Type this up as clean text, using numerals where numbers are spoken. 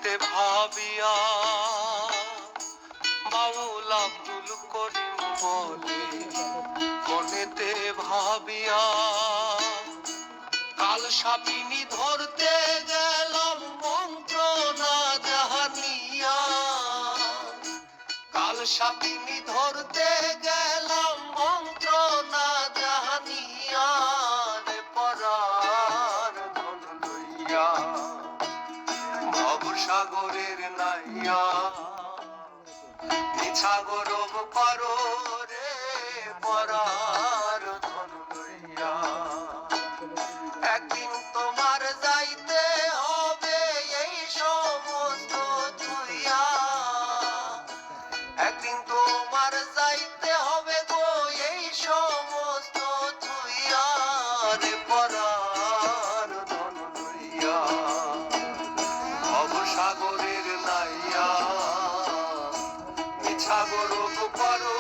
মনেতে ভাবিয়া বাউল আব্দুল করিম বলে, মনেতে ভাবিয়া কাল সাপিনী ধরতে গেলাম মন্ত্র না জাহানিয়া, কাল সাপিনী ধরতে গেলাম মন্ত্র না জাহানিয়া, রে পরার ধন লইয়া ভবসাগরের নাইয়া, মিছা গরব করো রে পরার ধন লইয়া। একদিন তোমার যাইতে হবে এই সমস্ত ছুঁইয়া, একদিন তোমার যাইতে হবে গো এই সমস্ত ছুঁইয়া, রে পরার ধন লইয়া ভবসাগরের নাইয়া, মিছা গরব করো